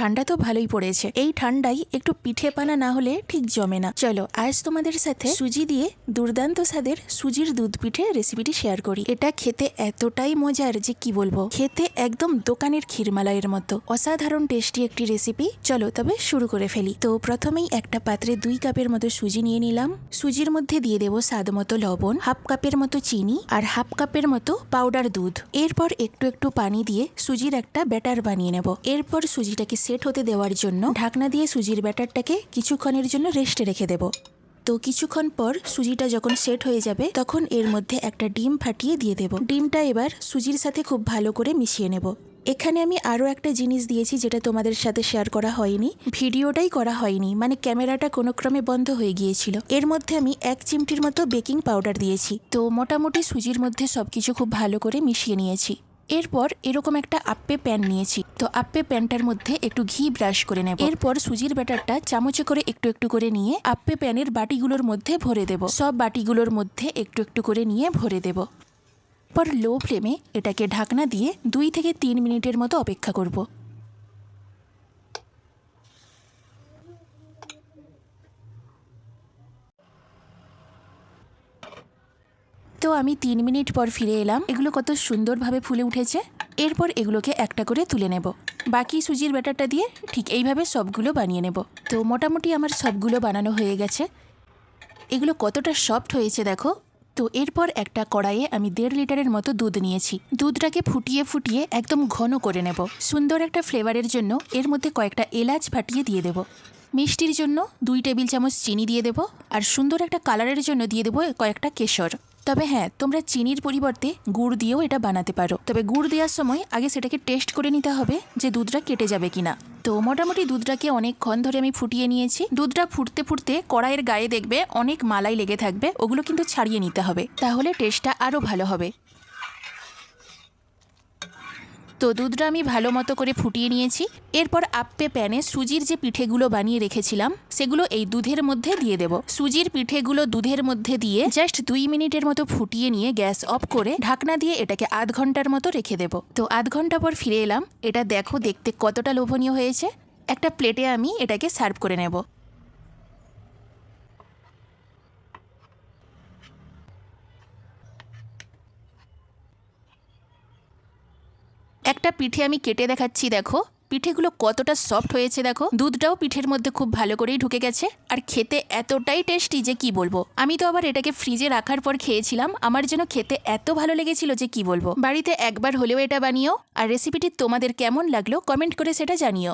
ঠান্ডা তো ভালোই পড়েছে, এই ঠান্ডায় একটু পিঠে পানা না হলে ঠিক জমে না। চলো আজ তোমাদের সাথে সুজি দিয়ে দুর্দান্ত স্বাদের সুজির দুধ পিঠে রেসিপিটি শেয়ার করি। এটা খেতে এতটাই মজার যে কি বলবো, খেতে একদম দোকানের ক্ষীরমালাইয়ের মতো অসাধারণ টেস্টি একটি রেসিপি। চলো তবে শুরু করে ফেলি। তো প্রথমেই একটা পাত্রে 2 কাপের মতো সুজি নিয়ে নিলাম। সুজির মধ্যে দিয়ে দেবো স্বাদ মতো লবণ, হাফ কাপের মতো চিনি আর হাফ কাপের মতো পাউডার দুধ। এরপর একটু একটু পানি দিয়ে সুজির একটা ব্যাটার বানিয়ে নেব। এরপর সুজিটাকে সেট হতে দেওয়ার জন্য ঢাকনা দিয়ে সুজির ব্যাটারটাকে কিছুক্ষণের জন্য রেস্টে রেখে দেব। তো কিছুক্ষণ পর সুজিটা যখন সেট হয়ে যাবে তখন এর মধ্যে একটা ডিম ফাটিয়ে দিয়ে দেব। ডিমটা এবার সুজির সাথে খুব ভালো করে মিশিয়ে নেব। এখানে আমি আরও একটা জিনিস দিয়েছি যেটা তোমাদের সাথে শেয়ার করা হয়নি, ভিডিওটাই করা হয়নি, মানে ক্যামেরাটা কোনো ক্রমে বন্ধ হয়ে গিয়েছিল। এর মধ্যে আমি 1 চিমটির মতো বেকিং পাউডার দিয়েছি। তো মোটামুটি সুজির মধ্যে সবকিছু খুব ভালো করে মিশিয়ে নিয়েছি। এরপর এরকম একটা আপ্পে প্যান নিয়েছি। তো আপ্পে প্যানটার মধ্যে একটু ঘি ব্রাশ করে নেব। এরপর সুজির ব্যাটারটা চামচে করে একটু করে নিয়ে আপ্পে প্যানের বাটিগুলোর মধ্যে ভরে দেব। সব বাটিগুলোর মধ্যে একটু করে নিয়ে ভরে দেব। পর লো ফ্লেমে এটাকে ঢাকনা দিয়ে 2 থেকে 3 মিনিটের মতো অপেক্ষা করব। তো আমি 3 মিনিট পর ফিরে এলাম। এগুলো কত সুন্দরভাবে ফুলে উঠেছে। এরপর এগুলোকে একটা করে তুলে নেব। বাকি সুজির ব্যাটারটা দিয়ে ঠিক এইভাবে সবগুলো বানিয়ে নেব। তো মোটামুটি আমার সবগুলো বানানো হয়ে গেছে। এগুলো কতটা সফট হয়েছে দেখো। তো এরপর একটা কড়াইয়ে আমি 1.5 লিটারের মতো দুধ নিয়েছি। দুধটাকে ফুটিয়ে একদম ঘন করে নেব। সুন্দর একটা ফ্লেভারের জন্য এর মধ্যে কয়েকটা এলাচ ফাটিয়ে দিয়ে দেব। মিষ্টির জন্য 2 টেবিল চামচ চিনি দিয়ে দেব। আর সুন্দর একটা কালারের জন্য দিয়ে দেবো কয়েকটা কেশর। তবে হ্যাঁ, তোমরা চিনির পরিবর্তে গুড় দিয়েও এটা বানাতে পারো। তবে গুড় দেওয়ার সময় আগে সেটাকে টেস্ট করে নিতে হবে যে দুধটা কেটে যাবে কিনা। তো মোটামুটি দুধটাকে অনেকক্ষণ ধরে আমি ফুটিয়ে নিয়েছি। দুধটা ফুটতে কড়াইয়ের গায়ে দেখবে অনেক মালাই লেগে থাকবে, ওগুলো কিন্তু ছাড়িয়ে নিতে হবে, তাহলে টেস্টটা আরও ভালো হবে। তো দুধটা আমি ভালো মতো করে ফুটিয়ে নিয়েছি। এরপর আপ্পে প্যানে সুজির যে পিঠেগুলো বানিয়ে রেখেছিলাম সেগুলো এই দুধের মধ্যে দিয়ে দেব। সুজির পিঠেগুলো দুধের মধ্যে দিয়ে জাস্ট 2 মিনিটের মতো ফুটিয়ে নিয়ে গ্যাস অফ করে ঢাকনা দিয়ে এটাকে আধ ঘন্টার মতো রেখে দেব। তো আধ ঘন্টা পর ফিরে এলাম। এটা দেখো দেখতে কতটা লোভনীয় হয়েছে। একটা প্লেটে আমি এটাকে সার্ভ করে নেব। একটা পিঠে আমি কেটে দেখাচ্ছি, দেখো পিঠেগুলো কতটা সফট হয়েছে। দেখো দুধটাও পিঠের মধ্যে খুব ভালো করেই ঢুকে গেছে। আর খেতে এতটাই টেস্টি যে কি বলবো। আমি তো আবার এটাকে ফ্রিজে রাখার পর খেয়েছিলাম, আমার যেন খেতে এত ভালো লেগেছিল যে কি বলবো। বাড়িতে একবার হলেও এটা বানিও। আর রেসিপিটি তোমাদের কেমন লাগলো কমেন্ট করে সেটা জানিও।